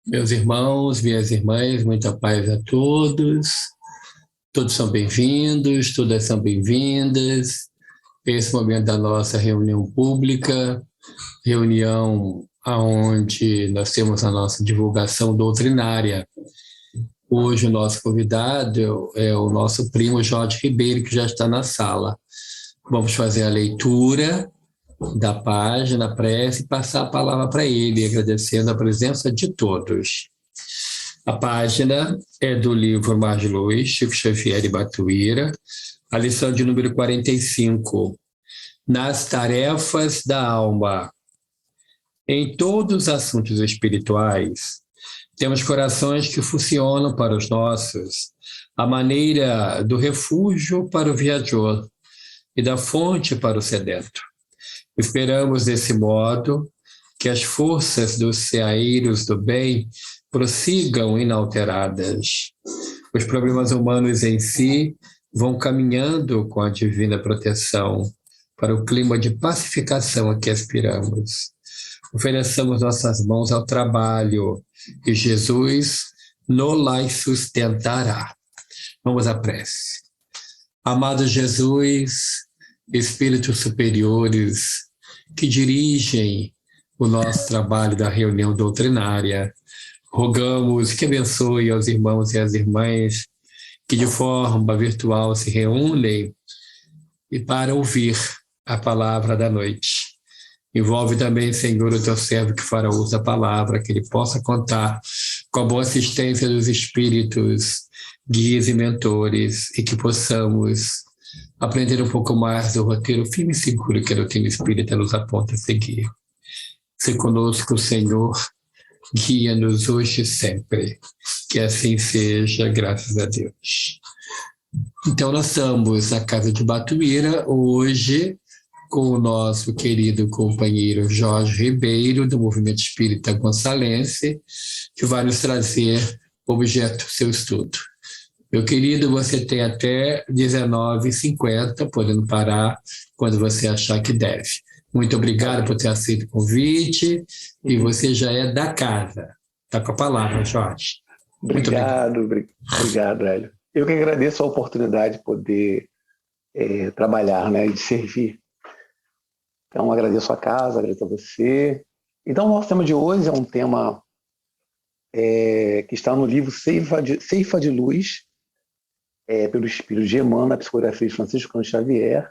Meus irmãos, minhas irmãs, muita paz a todos. Todos são bem-vindos, todas são bem-vindas. Esse momento da nossa reunião pública, reunião onde nós temos a nossa divulgação doutrinária. Hoje o nosso convidado é o nosso primo Jorge Ribeiro, que já está na sala. Vamos fazer a leitura da página, a prece, e passar a palavra para ele, agradecendo a presença de todos. A página é do livro Mar de Luz, Chico Xavier e Batuíra, a lição de número 45. Nas tarefas da alma. Em todos os assuntos espirituais, temos corações que funcionam para os nossos, a maneira do refúgio para o viajor e da fonte para o sedento. Esperamos, desse modo, que as forças dos seaeiros do bem prossigam inalteradas. Os problemas humanos em si vão caminhando com a divina proteção para o clima de pacificação a que aspiramos. Ofereçamos nossas mãos ao trabalho e Jesus nos sustentará. Vamos à prece. Amado Jesus, Espíritos superiores que dirigem o nosso trabalho da reunião doutrinária, rogamos que abençoe aos irmãos e às irmãs que de forma virtual se reúnem e para ouvir a palavra da noite. Envolve também, Senhor, o teu servo que fará uso da palavra, que ele possa contar com a boa assistência dos espíritos, guias e mentores, e que possamos aprender um pouco mais do roteiro firme e seguro que a doutrina espírita nos aponta a seguir. Se conosco, Senhor, guia-nos hoje e sempre. Que assim seja, graças a Deus. Então, nós estamos na Casa de Batuíra, hoje, com o nosso querido companheiro Jorge Ribeiro, do Movimento Espírita Gonçalense, que vai nos trazer objeto do seu estudo. Meu querido, você tem até 19h50, podendo parar quando você achar que deve. Muito obrigado por ter aceito o convite, e você já é da casa. Está com a palavra, Jorge. Muito Obrigado, Hélio. Eu que agradeço a oportunidade de poder trabalhar, né, e de servir. Então, agradeço a casa, agradeço a você. Então, o nosso tema de hoje é um tema que está no livro Ceifa de Luz, pelo Espírito de Emmanuel, na psicografia de Francisco Cândido Xavier,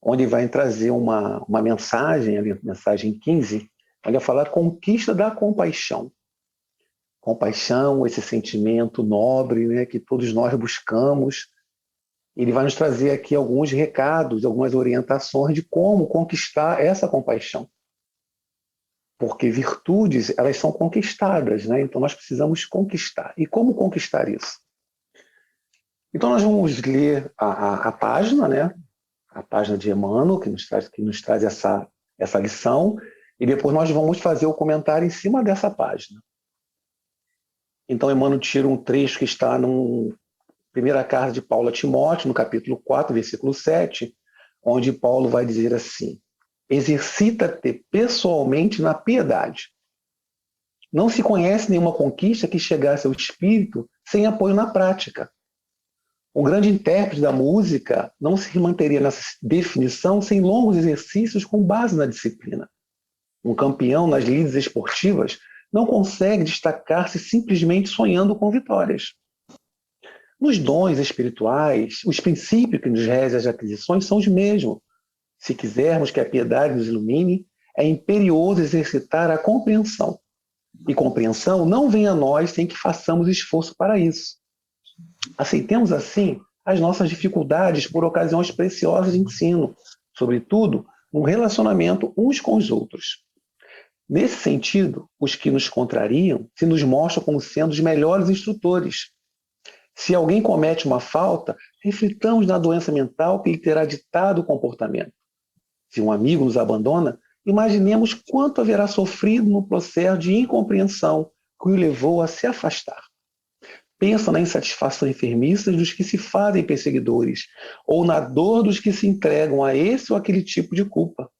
onde vai trazer uma mensagem, a mensagem 15, onde vai falar conquista da compaixão. Compaixão, esse sentimento nobre, né, que todos nós buscamos. Ele vai nos trazer aqui alguns recados, algumas orientações de como conquistar essa compaixão. Porque virtudes, elas são conquistadas, né? Então nós precisamos conquistar. E como conquistar isso? Então nós vamos ler a página, né? A página de Emmanuel, que nos traz essa lição, e depois nós vamos fazer o comentário em cima dessa página. Então Emmanuel tira um trecho que está na primeira carta de Paulo a Timóteo, no capítulo 4, versículo 7, onde Paulo vai dizer assim: exercita-te pessoalmente na piedade. Não se conhece nenhuma conquista que chegasse ao espírito sem apoio na prática. O grande intérprete da música não se manteria nessa definição sem longos exercícios com base na disciplina. Um campeão nas lides esportivas não consegue destacar-se simplesmente sonhando com vitórias. Nos dons espirituais, os princípios que nos regem as aquisições são os mesmos. Se quisermos que a piedade nos ilumine, é imperioso exercitar a compreensão. E compreensão não vem a nós sem que façamos esforço para isso. Aceitemos, assim, as nossas dificuldades por ocasiões preciosas de ensino, sobretudo no relacionamento uns com os outros. Nesse sentido, os que nos contrariam se nos mostram como sendo os melhores instrutores. Se alguém comete uma falta, reflitamos na doença mental que lhe terá ditado o comportamento. Se um amigo nos abandona, imaginemos quanto haverá sofrido no processo de incompreensão que o levou a se afastar. Pensa na insatisfação enfermiça dos que se fazem perseguidores, ou na dor dos que se entregam a esse ou aquele tipo de culpa.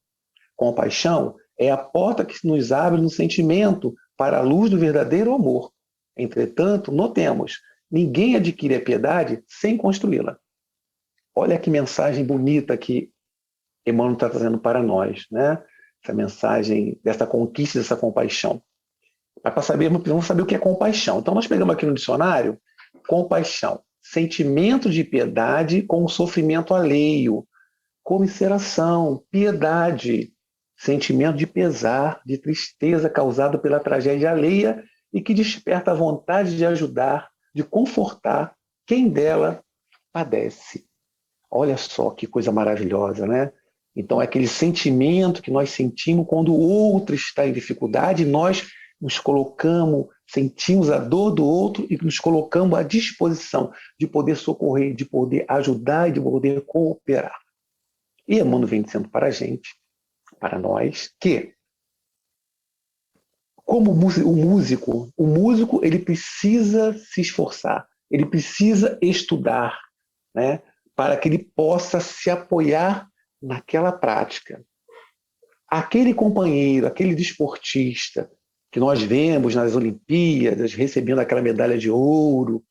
Compaixão é a porta que nos abre no sentimento para a luz do verdadeiro amor. Entretanto, notemos, ninguém adquire a piedade sem construí-la. Olha que mensagem bonita que Emmanuel está trazendo para nós, né? Essa mensagem dessa conquista, dessa compaixão. Mas para saber, vamos saber o que é compaixão. Então, nós pegamos aqui no dicionário, compaixão, sentimento de piedade com o sofrimento alheio, comiseração, piedade, sentimento de pesar, de tristeza causado pela tragédia alheia e que desperta a vontade de ajudar, de confortar quem dela padece. Olha só que coisa maravilhosa, né? Então, é aquele sentimento que nós sentimos quando o outro está em dificuldade, nós nos colocamos, sentimos a dor do outro e nos colocamos à disposição de poder socorrer, de poder ajudar e de poder cooperar. E Emmanuel vem dizendo para a gente, para nós, que como o músico ele precisa se esforçar, ele precisa estudar, né, para que ele possa se apoiar naquela prática. Aquele companheiro, aquele desportista que nós vemos nas Olimpíadas, recebendo aquela medalha de ouro,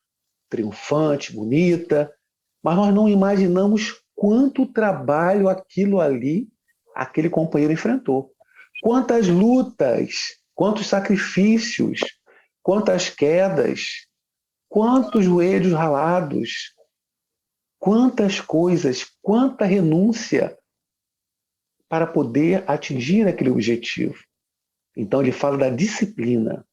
triunfante, bonita, mas nós não imaginamos quanto trabalho aquilo ali, aquele companheiro enfrentou. Quantas lutas, quantos sacrifícios, quantas quedas, quantos joelhos ralados, quantas coisas, quanta renúncia para poder atingir aquele objetivo. Então ele fala da disciplina.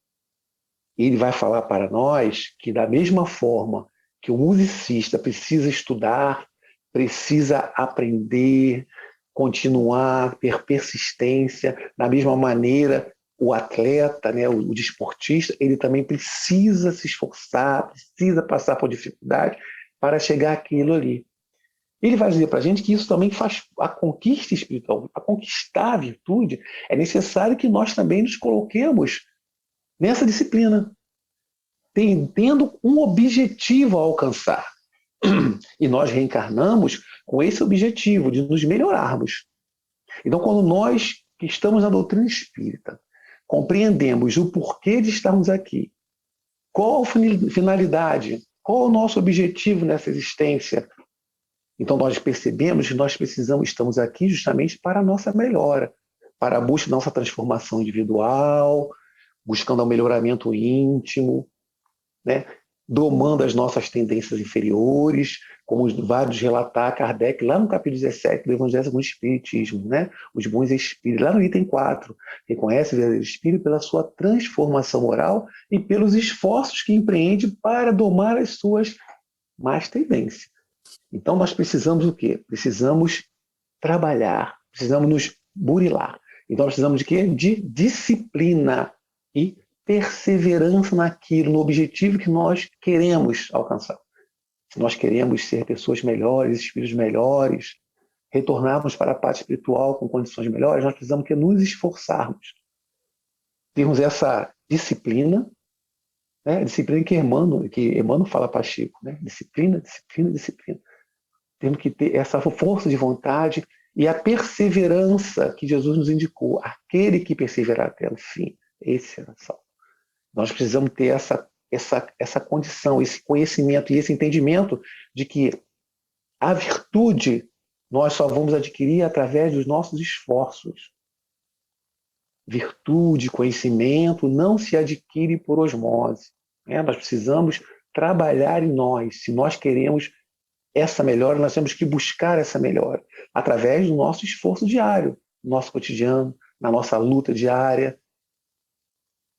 E ele vai falar para nós que da mesma forma que o musicista precisa estudar, precisa aprender, continuar, ter persistência, da mesma maneira o atleta, né, o desportista, ele também precisa se esforçar, precisa passar por dificuldade para chegar àquilo ali. Ele vai dizer para a gente que isso também faz a conquista espiritual, a conquistar a virtude, é necessário que nós também nos coloquemos nessa disciplina, tendo um objetivo a alcançar. E nós reencarnamos com esse objetivo de nos melhorarmos. Então, quando nós que estamos na doutrina espírita, compreendemos o porquê de estarmos aqui, qual a finalidade, qual o nosso objetivo nessa existência, então nós percebemos que nós estamos aqui justamente para a nossa melhora, para a busca da nossa transformação individual, buscando o melhoramento íntimo, né? Domando as nossas tendências inferiores, como vai nos relatar Kardec lá no capítulo 17 do Evangelho segundo o Espiritismo, né? Os bons espíritos, lá no item 4, reconhece o verdadeiro espírito pela sua transformação moral e pelos esforços que empreende para domar as suas más tendências. Então nós precisamos o quê? Precisamos trabalhar, precisamos nos burilar. Então nós precisamos de quê? De disciplina e perseverança naquilo, no objetivo que nós queremos alcançar. Se nós queremos ser pessoas melhores, espíritos melhores, retornarmos para a parte espiritual com condições melhores, nós precisamos que nos esforçarmos. Termos essa disciplina, né? Disciplina que Emmanuel fala para Chico, né? Disciplina, disciplina, disciplina. Temos que ter essa força de vontade e a perseverança que Jesus nos indicou. Aquele que perseverar até o fim, esse será salvo. Nós precisamos ter essa condição, esse conhecimento e esse entendimento de que a virtude nós só vamos adquirir através dos nossos esforços. Virtude, conhecimento não se adquire por osmose, né? Nós precisamos trabalhar em nós. Se nós queremos essa melhora, nós temos que buscar essa melhora através do nosso esforço diário, no nosso cotidiano, na nossa luta diária.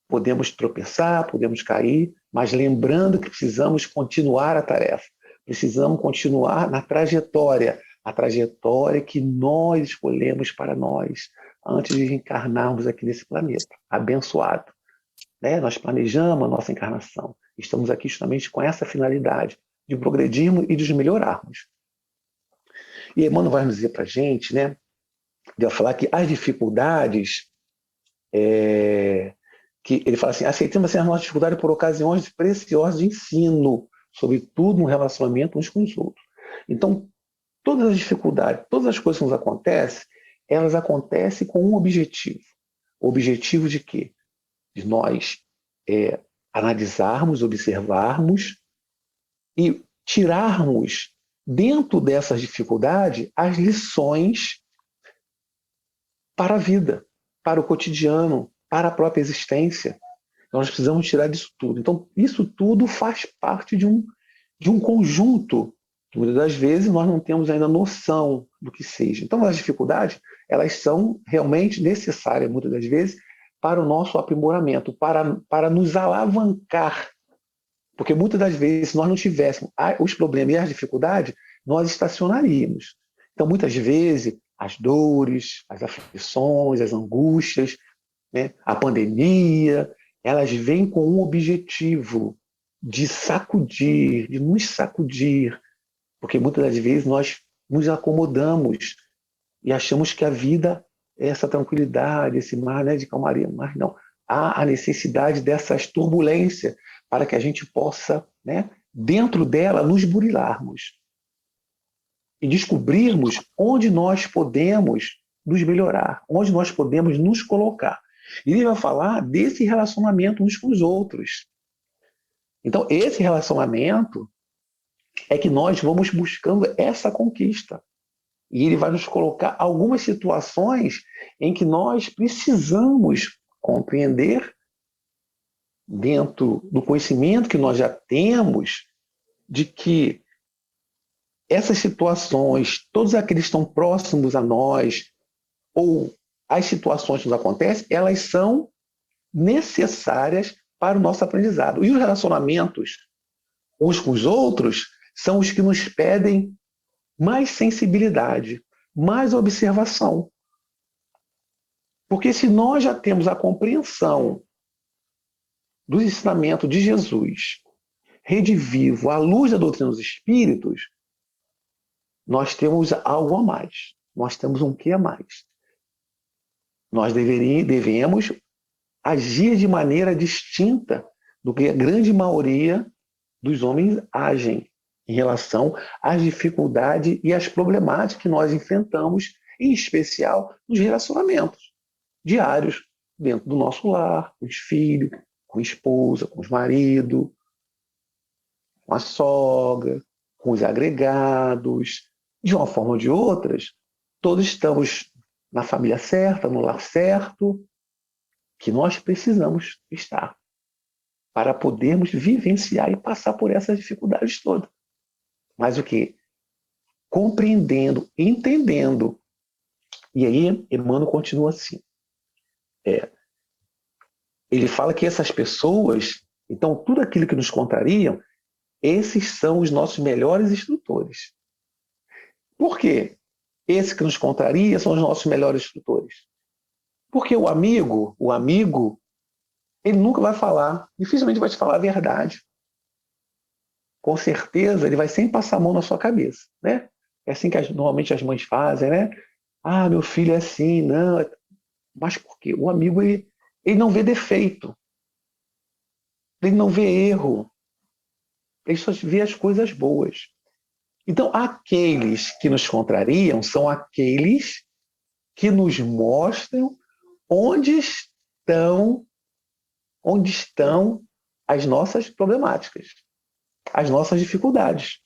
Podemos tropeçar, podemos cair, mas lembrando que precisamos continuar a tarefa. Precisamos continuar na trajetória, a trajetória que nós escolhemos para nós antes de encarnarmos aqui nesse planeta, abençoado. Né? Nós planejamos a nossa encarnação. Estamos aqui justamente com essa finalidade de progredirmos e de nos melhorarmos. E Emmanuel vai nos dizer para a gente, né, de falar que as dificuldades, que ele fala assim, aceitamos as nossas dificuldades por ocasiões preciosas de ensino, sobretudo no relacionamento uns com os outros. Então, todas as dificuldades, todas as coisas que nos acontecem, elas acontecem com um objetivo. O objetivo de quê? de nós analisarmos, observarmos e tirarmos dentro dessas dificuldades as lições para a vida, para o cotidiano, para a própria existência. Nós precisamos tirar disso tudo. Então, isso tudo faz parte de um conjunto que muitas das vezes nós não temos ainda noção do que seja. Então, as dificuldades, elas são realmente necessárias, muitas das vezes, para o nosso aprimoramento, para nos alavancar. Porque muitas das vezes, se nós não tivéssemos os problemas e as dificuldades, nós estacionaríamos. Então, muitas vezes, as dores, as aflições, as angústias, né, a pandemia, elas vêm com um objetivo de sacudir, de nos sacudir, porque muitas das vezes nós nos acomodamos e achamos que a vida é essa tranquilidade, esse mar, né, de calmaria, mas não. Há a necessidade dessas turbulências para que a gente possa, né, dentro dela, nos burilarmos e descobrirmos onde nós podemos nos melhorar, onde nós podemos nos colocar. E ele vai falar desse relacionamento uns com os outros. Então, esse relacionamento é que nós vamos buscando essa conquista. E ele vai nos colocar algumas situações em que nós precisamos compreender, dentro do conhecimento que nós já temos, de que essas situações, todos aqueles que estão próximos a nós, ou as situações que nos acontecem, elas são necessárias para o nosso aprendizado. E os relacionamentos uns com os outros são os que nos pedem mais sensibilidade, mais observação. Porque se nós já temos a compreensão do ensinamento de Jesus, Rede Vivo, à luz da doutrina dos Espíritos, nós temos algo a mais. Nós temos um quê a mais. Nós devemos agir de maneira distinta do que a grande maioria dos homens agem em relação às dificuldades e às problemáticas que nós enfrentamos, em especial nos relacionamentos diários, dentro do nosso lar, com os filhos, com a esposa, com os maridos, com a sogra, com os agregados. De uma forma ou de outras, todos estamos na família certa, no lar certo, que nós precisamos estar para podermos vivenciar e passar por essas dificuldades todas. Mas o que? Compreendendo, entendendo. E aí, Emmanuel continua assim. Ele fala que essas pessoas, então, tudo aquilo que nos contrariam, esses são os nossos melhores instrutores. Por quê? Esses que nos contrariam são os nossos melhores instrutores. Porque o amigo, ele nunca vai falar, dificilmente vai te falar a verdade. Com certeza, ele vai sempre passar a mão na sua cabeça, né? É assim que normalmente as mães fazem, né? Ah, meu filho é assim, não. Mas por quê? O amigo, ele não vê defeito. Ele não vê erro. Ele só vê as coisas boas. Então, aqueles que nos contrariam são aqueles que nos mostram onde estão as nossas problemáticas, as nossas dificuldades.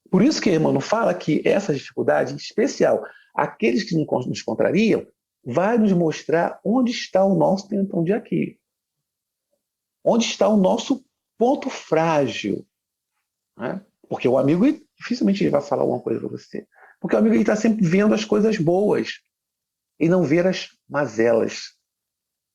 Por isso que Emmanuel fala que essas dificuldades, em especial aqueles que nos contrariam, vai nos mostrar onde está o nosso tendão de Aquiles. Onde está o nosso ponto frágil. Né? Porque o amigo, dificilmente ele vai falar alguma coisa para você. Porque o amigo está sempre vendo as coisas boas e não ver as mazelas.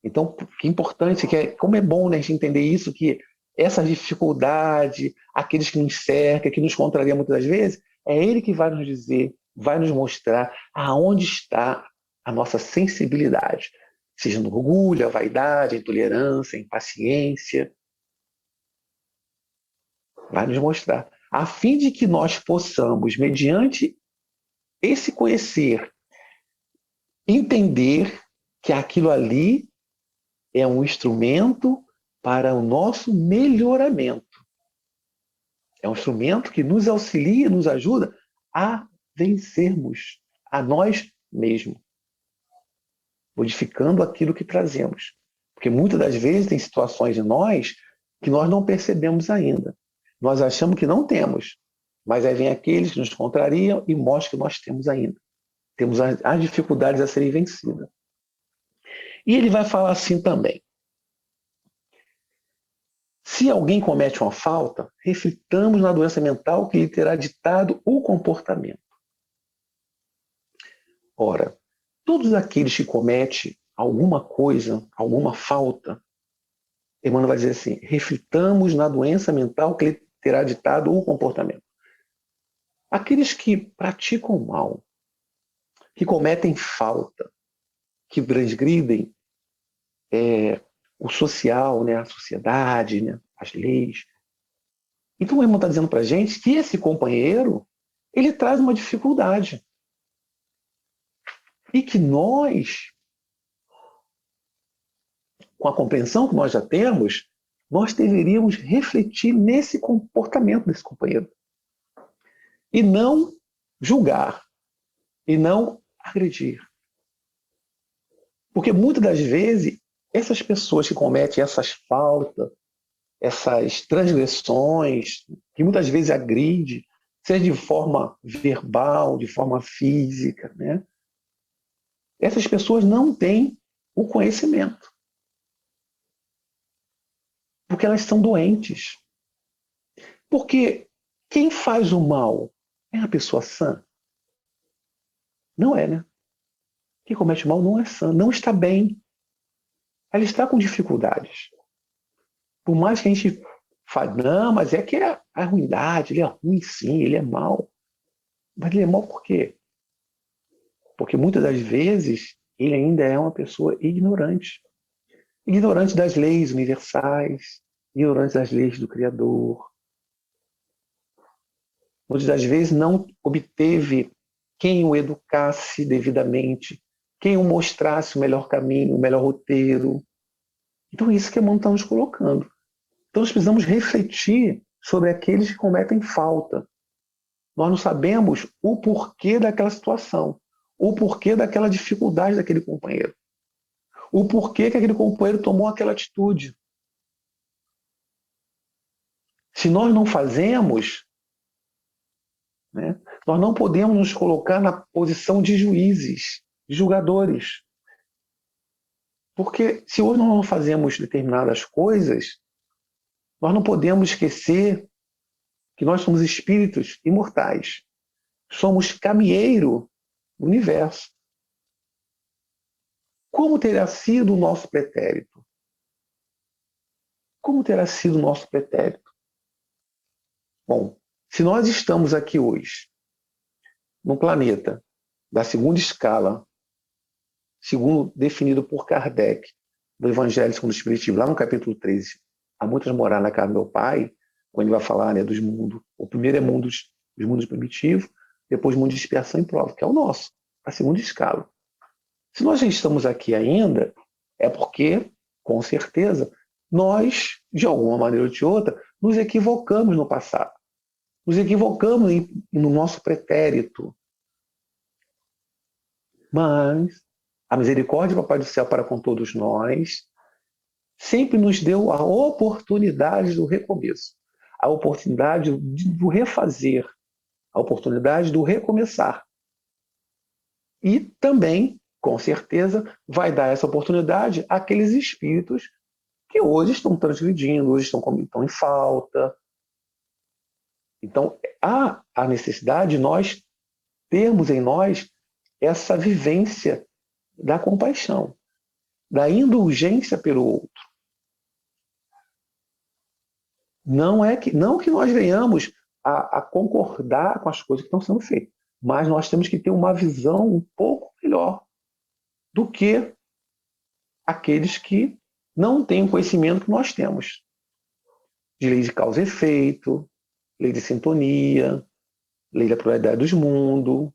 Então, que importante, como é bom, né, a gente entender isso, que essa dificuldade, aqueles que nos cercam, que nos contrariam muitas das vezes, é ele que vai nos dizer, vai nos mostrar aonde está a nossa sensibilidade. Seja no orgulho, a vaidade, a intolerância, a impaciência. Vai nos mostrar. A fim de que nós possamos, mediante esse conhecer, entender que aquilo ali é um instrumento para o nosso melhoramento. É um instrumento que nos auxilia, nos ajuda a vencermos a nós mesmos, modificando aquilo que trazemos. Porque muitas das vezes tem situações em nós que nós não percebemos ainda. Nós achamos que não temos, mas aí vem aqueles que nos contrariam e mostram que nós temos ainda. Temos as dificuldades a serem vencidas. E ele vai falar assim também. Se alguém comete uma falta, reflitamos na doença mental que lhe terá ditado o comportamento. Ora, todos aqueles que cometem alguma coisa, alguma falta, Emmanuel vai dizer assim, reflitamos na doença mental que lhe terá ditado o comportamento. Aqueles que praticam mal, que cometem falta, que transgridem o social, né, a sociedade, né, as leis. Então o irmão está dizendo para a gente que esse companheiro, ele traz uma dificuldade. E que nós, com a compreensão que nós já temos, nós deveríamos refletir nesse comportamento desse companheiro. E não julgar, e não agredir. Porque muitas das vezes, essas pessoas que cometem essas faltas, essas transgressões, que muitas vezes agride, seja de forma verbal, de forma física, né? Essas pessoas não têm o conhecimento. Porque elas são doentes. Porque quem faz o mal é a pessoa sã? Não é, né? Quem comete o mal não é sã, não está bem. Ela está com dificuldades. Por mais que a gente fale, não, mas é que é a ruindade, ele é ruim sim, ele é mau. Mas ele é mau por quê? Porque muitas das vezes ele ainda é uma pessoa ignorante. Ignorante das leis universais, ignorante das leis do Criador. Muitas das vezes não obteve quem o educasse devidamente, quem o mostrasse o melhor caminho, o melhor roteiro. Então é isso que a mão está nos colocando. Então nós precisamos refletir sobre aqueles que cometem falta. Nós não sabemos o porquê daquela situação, o porquê daquela dificuldade daquele companheiro, o porquê que aquele companheiro tomou aquela atitude. Se nós não fazemos, né, nós não podemos nos colocar na posição de juízes, de julgadores. Porque se hoje nós não fazemos determinadas coisas, nós não podemos esquecer que nós somos espíritos imortais. Somos caminheiro do universo. Como terá sido o nosso pretérito? Como terá sido o nosso pretérito? Bom, se nós estamos aqui hoje, no planeta da segunda escala, segundo definido por Kardec, do Evangelho segundo o Espiritismo, lá no capítulo 13, há muitas moradas na casa do meu pai, quando ele vai falar, né, dos mundos. O primeiro é os mundos primitivos, depois mundo de expiação e prova, que é o nosso, a segunda escala. Se nós já estamos aqui ainda, é porque, com certeza, nós, de alguma maneira ou de outra, nos equivocamos no passado. Nos equivocamos no nosso pretérito. Mas a misericórdia do Papai do Céu para com todos nós sempre nos deu a oportunidade do recomeço, a oportunidade do refazer, a oportunidade do recomeçar. E também, com certeza, vai dar essa oportunidade àqueles espíritos que hoje estão transgredindo, hoje estão em falta. Então, há a necessidade de nós termos em nós essa vivência da compaixão, da indulgência pelo outro. Não que nós venhamos a concordar com as coisas que estão sendo feitas, mas nós temos que ter uma visão um pouco melhor do que aqueles que não têm o conhecimento que nós temos. De lei de causa e efeito, lei de sintonia, lei da pluralidade dos mundos,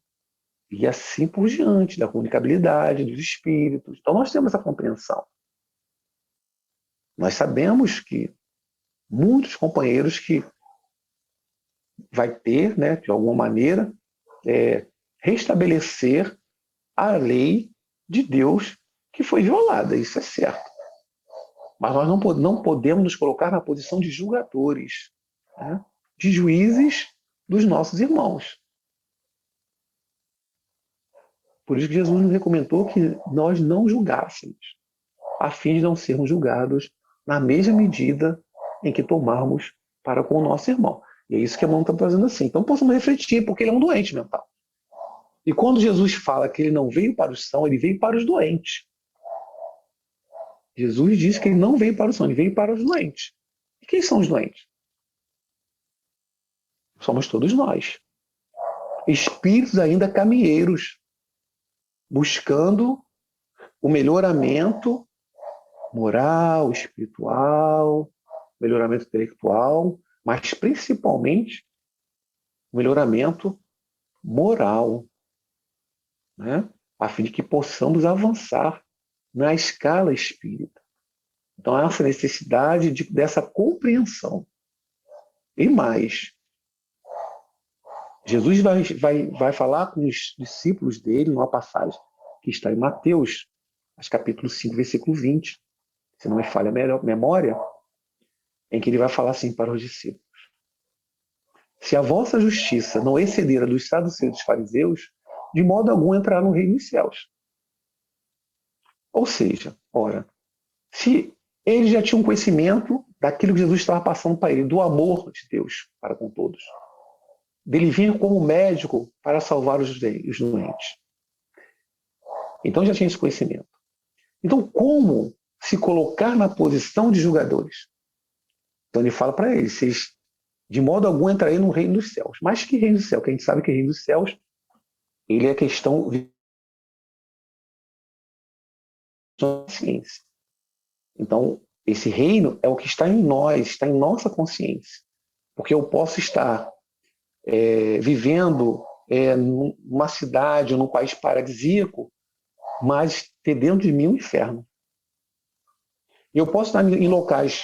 e assim por diante, da comunicabilidade dos espíritos. Então nós temos essa compreensão. Nós sabemos que muitos companheiros que vai ter, né, de alguma maneira, restabelecer a lei de Deus que foi violada, isso é certo. Mas nós não podemos nos colocar na posição de julgadores, né? De juízes dos nossos irmãos. Por isso que Jesus nos recomendou que nós não julgássemos, a fim de não sermos julgados na mesma medida em que tomarmos para com o nosso irmão. E é isso que a mão está fazendo assim. Então possamos refletir, porque ele é um doente mental. E quando Jesus fala que ele não veio para os sãos, ele veio para os doentes. Jesus disse que ele não veio para os sãos, ele veio para os doentes. E quem são os doentes? Somos todos nós. Espíritos ainda caminheiros, buscando o melhoramento moral, espiritual, melhoramento intelectual, mas principalmente o melhoramento moral, né? A fim de que possamos avançar na escala espírita. Então, há essa necessidade dessa compreensão. E mais, Jesus vai falar com os discípulos dele numa passagem que está em Mateus, capítulo 5, versículo 20, se não me falha a memória, em que ele vai falar assim para os discípulos: se a vossa justiça não exceder a dos saduceus e dos fariseus, de modo algum entrará no reino dos céus. Ou seja, ora, se eles já tinham conhecimento daquilo que Jesus estava passando para ele, do amor de Deus para com todos, dele vir como médico para salvar os doentes. Então já tinha esse conhecimento. Então, como se colocar na posição de julgadores? Então ele fala para eles: vocês de modo algum entrarem no reino dos céus. Mas que reino dos céus? Que a gente sabe que o reino dos céus, ele é questão de consciência. Então, esse reino é o que está em nós, está em nossa consciência. Porque eu posso estar vivendo numa cidade ou num país paradisíaco, mas ter dentro de mim um inferno. Eu posso estar em locais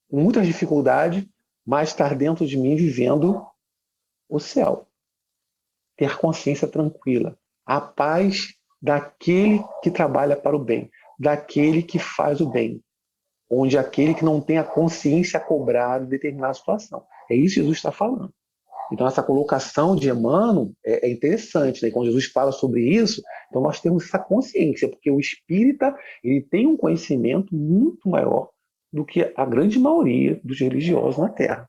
com muitas dificuldades, mas estar dentro de mim vivendo o céu. Ter consciência tranquila. A paz daquele que trabalha para o bem, daquele que faz o bem, onde aquele que não tem a consciência cobrada em determinada situação. É isso que Jesus está falando. Então, essa colocação de Emmanuel é interessante, né? Quando Jesus fala sobre isso, então nós temos essa consciência, porque o espírita ele tem um conhecimento muito maior do que a grande maioria dos religiosos na Terra.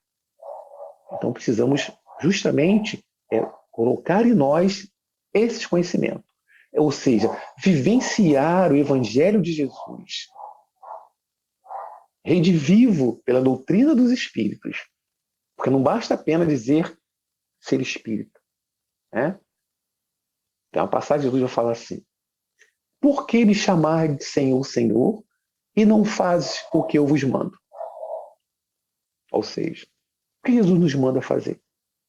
Então, precisamos justamente colocar em nós esses conhecimentos. Ou seja, vivenciar o Evangelho de Jesus, redivivo pela doutrina dos espíritos. Porque não basta apenas dizer ser espírita. Né? Tem uma passagem de Jesus vai falar assim: por que me chamar de Senhor, Senhor, e não fazes o que eu vos mando? Ou seja, o que Jesus nos manda fazer?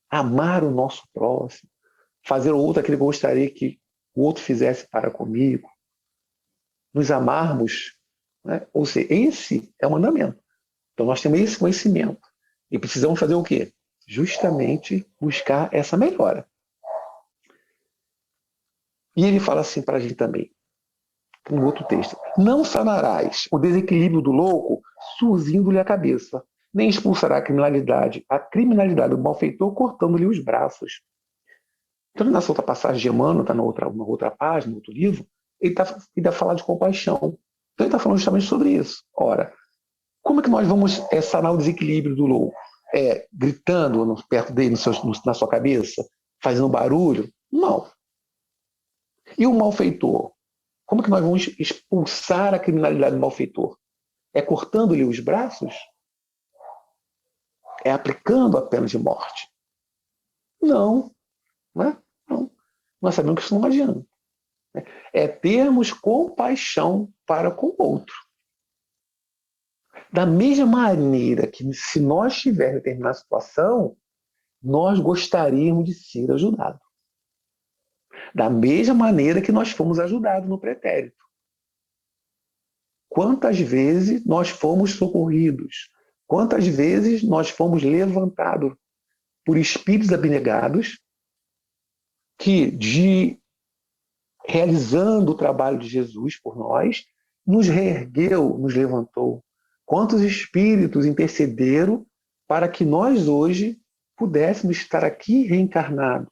Amar o nosso próximo, fazer o outro aquilo que eu gostaria que o outro fizesse para comigo, nos amarmos. Né? Ou seja, esse é o mandamento. Então nós temos esse conhecimento e precisamos fazer o quê? Justamente buscar essa melhora. E ele fala assim para a gente também, um outro texto: não sanarás o desequilíbrio do louco surzindo-lhe a cabeça, nem expulsará a criminalidade do malfeitor cortando-lhe os braços. Então, nessa outra passagem de Emmanuel, está na outra página, no outro livro, ele está falando de compaixão. Então ele está falando justamente sobre isso. Ora, como é que nós vamos sanar o desequilíbrio do louco? Gritando perto dele, na sua cabeça, fazendo barulho? Não. E o malfeitor? Como é que nós vamos expulsar a criminalidade do malfeitor? É cortando-lhe os braços? É aplicando a pena de morte? Não. Né? Não. Nós sabemos que isso não adianta. É termos compaixão para com o outro. Da mesma maneira que, se nós tivermos determinada situação, nós gostaríamos de ser ajudados. Da mesma maneira que nós fomos ajudados no pretérito. Quantas vezes nós fomos socorridos? Quantas vezes nós fomos levantados por espíritos abnegados que, realizando o trabalho de Jesus por nós, nos reergueu, nos levantou, Quantos espíritos intercederam para que nós hoje pudéssemos estar aqui reencarnados?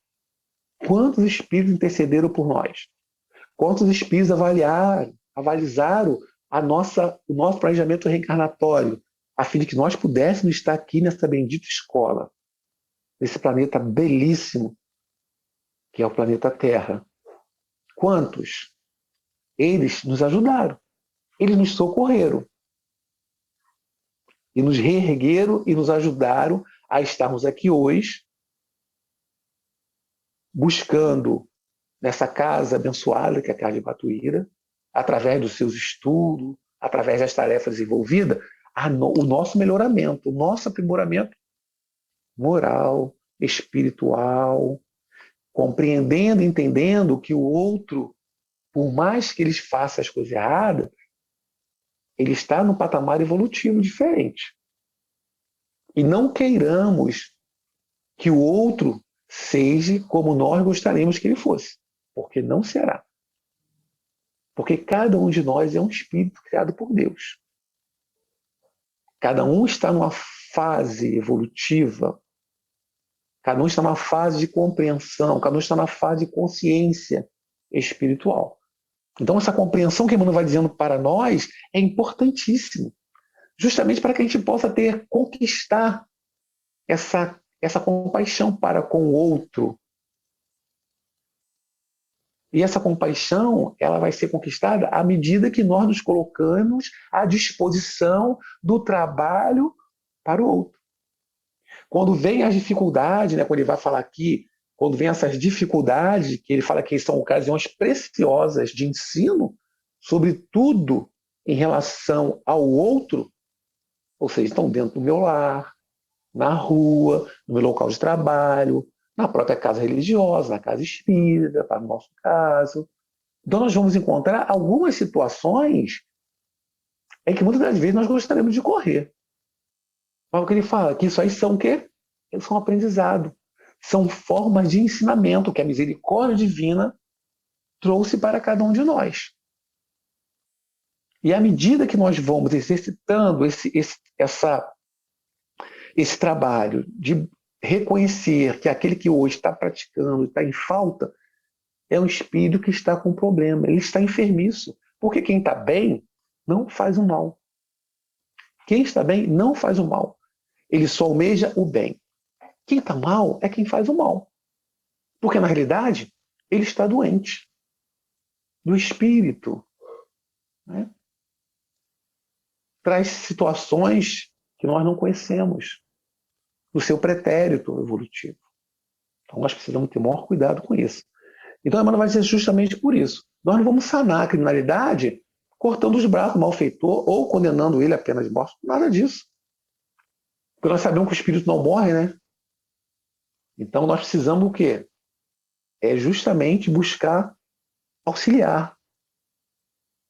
Quantos espíritos intercederam por nós? Quantos espíritos avalizaram o nosso planejamento reencarnatório, a fim de que nós pudéssemos estar aqui nessa bendita escola, nesse planeta belíssimo, que é o planeta Terra? Quantos? Eles nos ajudaram, eles nos socorreram, e nos reergueram e nos ajudaram a estarmos aqui hoje, buscando nessa casa abençoada que é a Casa de Batuíra, através dos seus estudos, através das tarefas envolvidas, o nosso melhoramento, o nosso aprimoramento moral, espiritual, compreendendo, entendendo que o outro, por mais que ele faça as coisas erradas, ele está num patamar evolutivo diferente. E não queiramos que o outro seja como nós gostaríamos que ele fosse, porque não será. Porque cada um de nós é um espírito criado por Deus. Cada um está numa fase evolutiva, cada um está numa fase de compreensão, cada um está na fase de consciência espiritual. Então, essa compreensão que Emmanuel vai dizendo para nós é importantíssimo, justamente para que a gente possa conquistar essa compaixão para com o outro. E essa compaixão, ela vai ser conquistada à medida que nós nos colocamos à disposição do trabalho para o outro. Quando vem as dificuldades, né, quando ele vai falar aqui, quando vem essas dificuldades, que ele fala que são ocasiões preciosas de ensino, sobretudo em relação ao outro, ou seja, estão dentro do meu lar, na rua, no meu local de trabalho, na própria casa religiosa, na casa espírita, para o nosso caso. Então nós vamos encontrar algumas situações em que muitas das vezes nós gostaríamos de correr. Mas o que ele fala? Que isso aí são o quê? Eles são aprendizado. São formas de ensinamento que a misericórdia divina trouxe para cada um de nós. E à medida que nós vamos exercitando esse trabalho de reconhecer que aquele que hoje está praticando, está em falta, é um espírito que está com problema, ele está enfermiço. Porque quem está bem não faz o mal. Quem está bem não faz o mal. Ele só almeja o bem. Quem está mal é quem faz o mal. Porque, na realidade, ele está doente. Do espírito. Né? Traz situações que nós não conhecemos. Do seu pretérito evolutivo. Então, nós precisamos ter maior cuidado com isso. Então, a Emmanuel vai dizer justamente por isso. Nós não vamos sanar a criminalidade cortando os braços do malfeitor ou condenando ele à pena de morte. Nada disso. Porque nós sabemos que o espírito não morre, né? Então nós precisamos o quê? É justamente buscar auxiliar.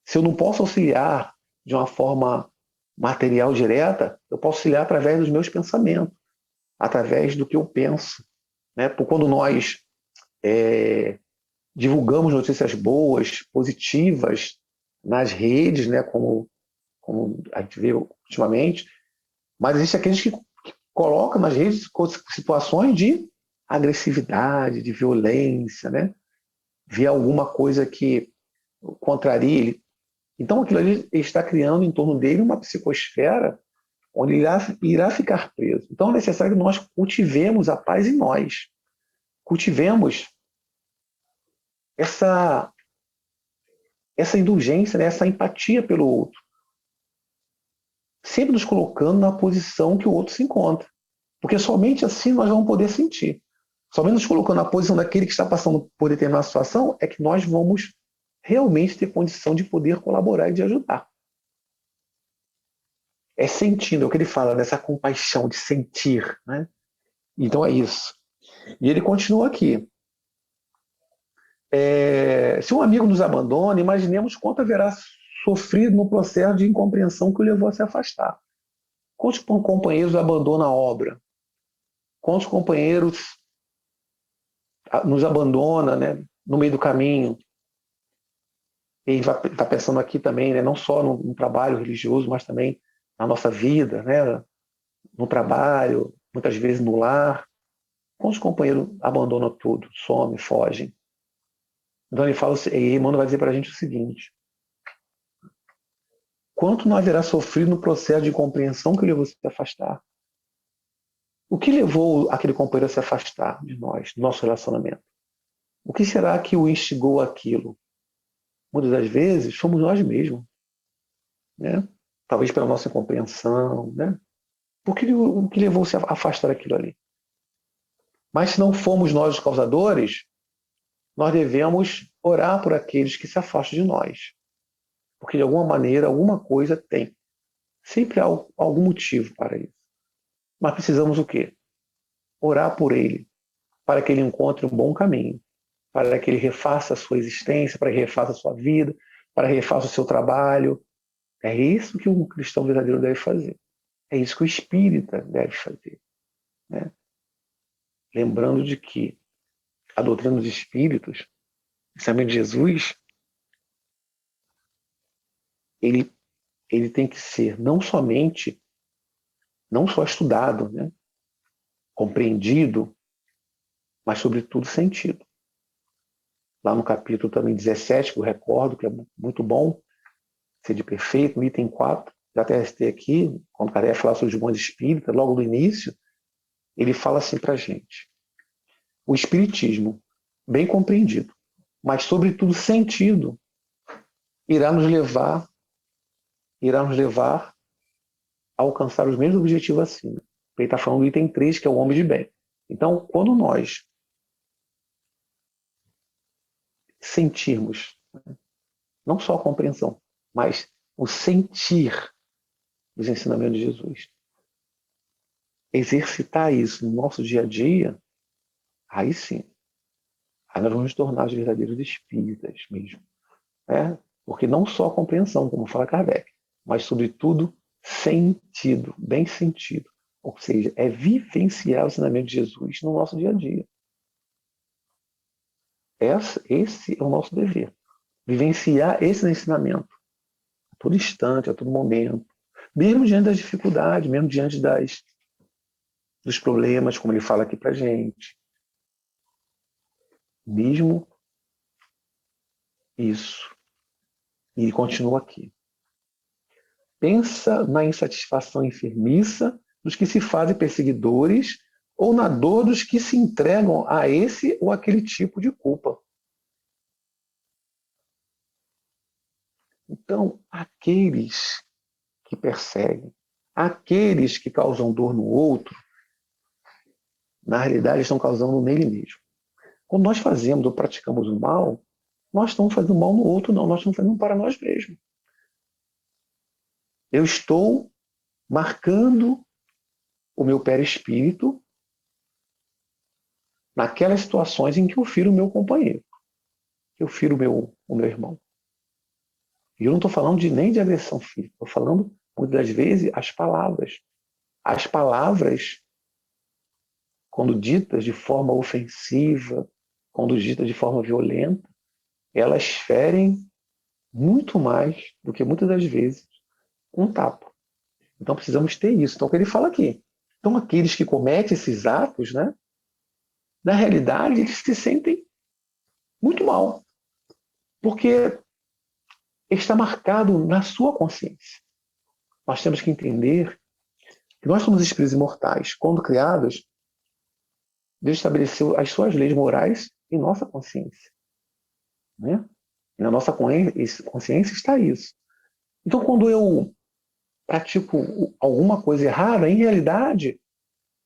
Se eu não posso auxiliar de uma forma material direta, eu posso auxiliar através dos meus pensamentos, através do que eu penso. Né? Porque quando nós divulgamos notícias boas, positivas, nas redes, né? como a gente vê ultimamente, mas existem aqueles que colocam nas redes situações de agressividade, de violência, né? Vê alguma coisa que contraria ele. Então aquilo ali está criando em torno dele uma psicosfera onde ele irá ficar preso. Então é necessário que nós cultivemos a paz em nós. Cultivemos essa indulgência, né? Essa empatia pelo outro. Sempre nos colocando na posição que o outro se encontra. Porque somente assim nós vamos poder sentir. Somente nos colocando na posição daquele que está passando por determinada situação é que nós vamos realmente ter condição de poder colaborar e de ajudar. É sentindo, é o que ele fala, dessa compaixão, de sentir. Né? Então é isso. E ele continua aqui. Se um amigo nos abandona, imaginemos quanto haverá sofrido no processo de incompreensão que o levou a se afastar. Quantos companheiros abandonam a obra? Quantos companheiros nos abandonam, né, no meio do caminho? E está pensando aqui também, né, não só no trabalho religioso, mas também na nossa vida, né? No trabalho, muitas vezes no lar, quando os companheiros abandonam tudo, somem, fogem. Então ele fala, e Emmanuel vai dizer para a gente o seguinte: quanto não haverá sofrido no processo de compreensão que levou a se afastar? O que levou aquele companheiro a se afastar de nós, do nosso relacionamento? O que será que o instigou aquilo? Muitas das vezes somos nós mesmos, né? Talvez pela nossa incompreensão, né? O que levou a afastar aquilo ali? Mas se não fomos nós os causadores, nós devemos orar por aqueles que se afastam de nós. Porque de alguma maneira, alguma coisa tem. Sempre há algum motivo para isso. Mas precisamos o quê? Orar por ele, para que ele encontre um bom caminho, para que ele refaça a sua existência, para que ele refaça a sua vida, para que ele refaça o seu trabalho. É isso que um cristão verdadeiro deve fazer. É isso que o espírita deve fazer, né? Lembrando de que a doutrina dos espíritos, o ensinamento de Jesus, ele tem que ser não só estudado, né? Compreendido, mas sobretudo sentido. Lá no capítulo também 17, que eu recordo, que é muito bom, Sede Perfeito, no item 4, já até citei aqui, quando o Kardec fala sobre os bons espíritas, logo no início, ele fala assim para a gente: o espiritismo, bem compreendido, mas sobretudo sentido, irá nos levar a alcançar os mesmos objetivos acima. Ele está falando do item 3, que é o homem de bem. Então, quando nós sentirmos, não só a compreensão, mas o sentir dos ensinamentos de Jesus, exercitar isso no nosso dia a dia, aí sim, aí nós vamos nos tornar os verdadeiros espíritas mesmo. Né? Porque não só a compreensão, como fala Kardec, mas, sobretudo, sentido, bem sentido. Ou seja, é vivenciar o ensinamento de Jesus no nosso dia a dia. Esse é o nosso dever. Vivenciar esse ensinamento a todo instante, a todo momento. Mesmo diante das dificuldades, mesmo diante dos problemas, como ele fala aqui pra gente. Mesmo isso. E ele continua aqui. Pensa na insatisfação enfermiça dos que se fazem perseguidores ou na dor dos que se entregam a esse ou aquele tipo de culpa. Então, aqueles que perseguem, aqueles que causam dor no outro, na realidade estão causando nele mesmo. Quando nós fazemos ou praticamos o mal, nós estamos fazendo mal no outro, não, nós estamos fazendo para nós mesmos. Eu estou marcando o meu perispírito naquelas situações em que eu firo o meu companheiro, que eu firo o meu irmão. E eu não estou falando nem de agressão física, estou falando, muitas das vezes, as palavras. As palavras, quando ditas de forma ofensiva, quando ditas de forma violenta, elas ferem muito mais do que, muitas das vezes, um tapa. Então precisamos ter isso. Então, o que ele fala aqui. Então, aqueles que cometem esses atos, né, na realidade, eles se sentem muito mal. Porque está marcado na sua consciência. Nós temos que entender que nós somos espíritos imortais. Quando criados, Deus estabeleceu as suas leis morais em nossa consciência. Né? E na nossa consciência está isso. Então, quando eu pratico alguma coisa errada, em realidade,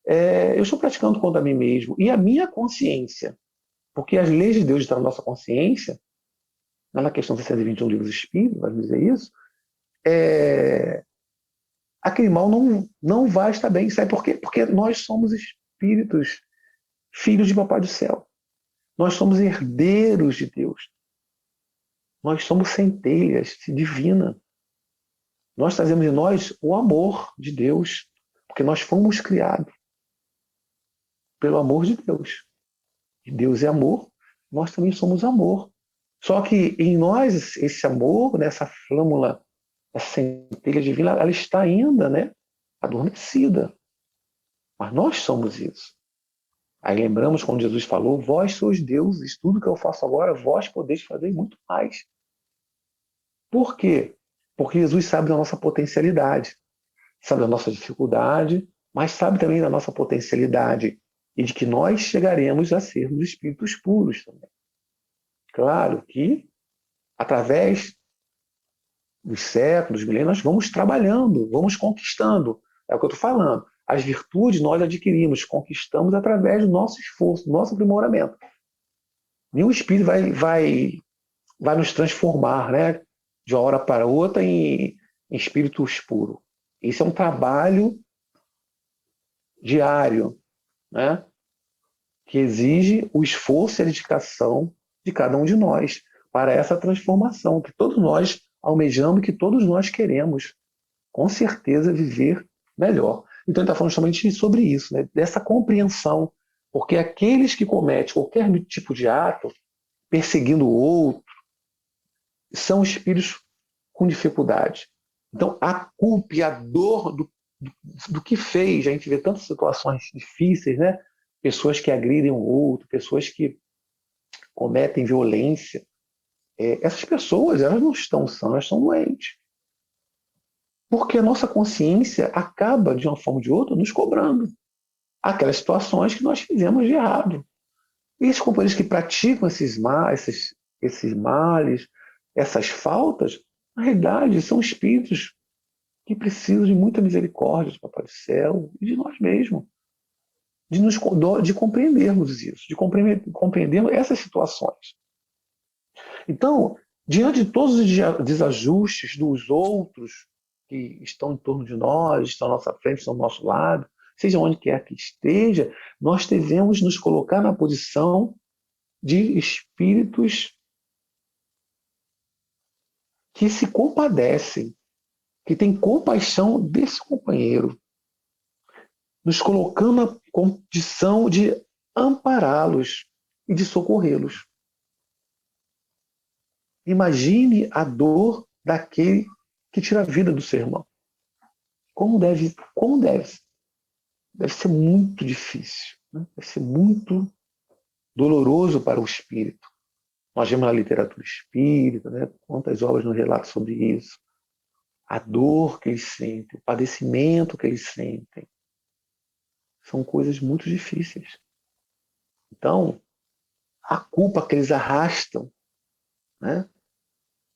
eu estou praticando contra mim mesmo. E a minha consciência, porque as leis de Deus estão na nossa consciência, na questão 621 do Livro dos Espíritos, vai dizer isso, aquele mal não vai estar bem. Sabe por quê? Porque nós somos espíritos, filhos de Papai do Céu. Nós somos herdeiros de Deus. Nós somos centelhas divinas. Nós trazemos em nós o amor de Deus, porque nós fomos criados pelo amor de Deus. E Deus é amor, nós também somos amor. Só que em nós, esse amor, nessa flâmula essa centelha divina, ela está ainda, né, adormecida. Mas nós somos isso. Aí lembramos quando Jesus falou, vós sois deuses, tudo que eu faço agora, vós podeis fazer muito mais. Por quê? Porque Jesus sabe da nossa potencialidade, sabe da nossa dificuldade, mas sabe também da nossa potencialidade e de que nós chegaremos a sermos espíritos puros também. Claro que, através dos séculos, dos milênios, nós vamos trabalhando, vamos conquistando. É o que eu estou falando. As virtudes nós adquirimos, conquistamos através do nosso esforço, do nosso aprimoramento. Nenhum espírito vai nos transformar, né, de uma hora para outra em espíritos puros. Isso é um trabalho diário, né, que exige o esforço e a dedicação de cada um de nós para essa transformação que todos nós almejamos, que todos nós queremos, com certeza, viver melhor. Então ele está falando justamente sobre isso, né, dessa compreensão, porque aqueles que cometem qualquer tipo de ato, perseguindo o outro, são espíritos com dificuldade. Então, a culpa e a dor do que fez, a gente vê tantas situações difíceis, né? Pessoas que agridem o outro, pessoas que cometem violência. Essas pessoas, elas não estão sãs, elas estão doentes. Porque a nossa consciência acaba, de uma forma ou de outra, nos cobrando aquelas situações que nós fizemos de errado. E esses companheiros que praticam esses males, essas faltas, na realidade, são espíritos que precisam de muita misericórdia do Papai do Céu e de nós mesmos, de compreendermos isso, de compreendermos essas situações. Então, diante de todos os desajustes dos outros que estão em torno de nós, estão à nossa frente, estão ao nosso lado, seja onde quer que esteja, nós devemos nos colocar na posição de espíritos que se compadecem, que têm compaixão desse companheiro, nos colocando na condição de ampará-los e de socorrê-los. Imagine a dor daquele que tira a vida do seu irmão. Como deve? Deve ser muito difícil, né? Deve ser muito doloroso para o espírito. Nós vemos na literatura espírita, né? Quantas obras nos relatam sobre isso. A dor que eles sentem, o padecimento que eles sentem, são coisas muito difíceis. Então, a culpa que eles arrastam, né,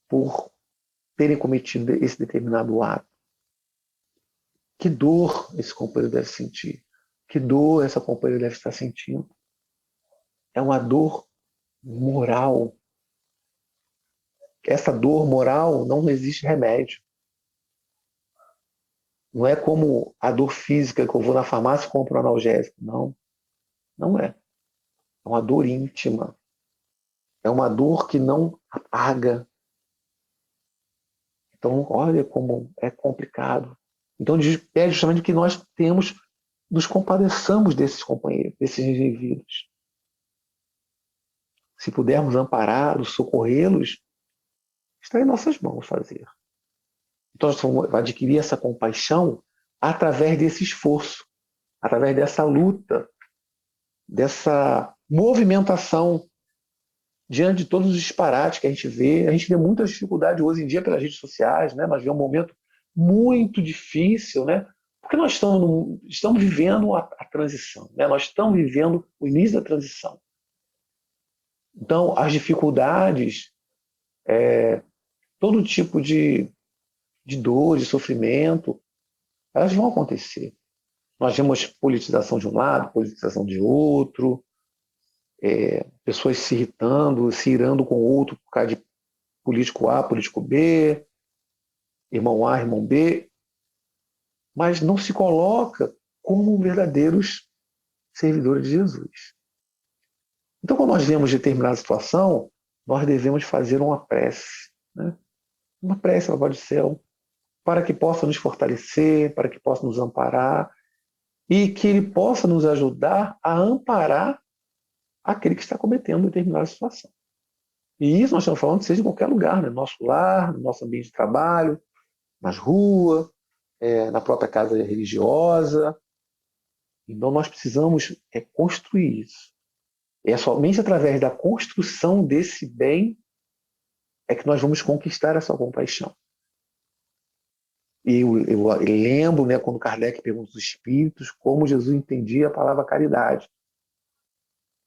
por terem cometido esse determinado ato, que dor esse companheiro deve sentir, que dor essa companheira deve estar sentindo. É uma dor moral. Essa dor moral não existe remédio. Não é como a dor física que eu vou na farmácia e compro um analgésico. Não, não é. É uma dor íntima. É uma dor que não apaga. Então, olha como é complicado. Então, é justamente que nós nos compadeçamos desses companheiros, desses indivíduos. Se pudermos ampará-los, socorrê-los, está em nossas mãos fazer. Então, nós vamos adquirir essa compaixão através desse esforço, através dessa luta, dessa movimentação diante de todos os disparates que a gente vê. A gente vê muita dificuldade hoje em dia pelas redes sociais, né? Nós vemos um momento muito difícil, né? Porque nós estamos vivendo a transição, né? Nós estamos vivendo o início da transição. Então, as dificuldades, todo tipo de dor, de sofrimento, elas vão acontecer. Nós vemos politização de um lado, politização de outro, pessoas se irritando, se irando com o outro por causa de político A, político B, irmão A, irmão B, mas não se coloca como verdadeiros servidores de Jesus. Então, quando nós vemos determinada situação, nós devemos fazer uma prece, né? Uma prece ao Papai do Céu, para que possa nos fortalecer, para que possa nos amparar e que Ele possa nos ajudar a amparar aquele que está cometendo determinada situação. E isso nós estamos falando, seja em qualquer lugar, né? No nosso lar, no nosso ambiente de trabalho, nas ruas, na própria casa religiosa. Então nós precisamos construir isso. É somente através da construção desse bem que nós vamos conquistar essa compaixão. E eu lembro, né, quando Kardec pergunta aos espíritos como Jesus entendia a palavra caridade.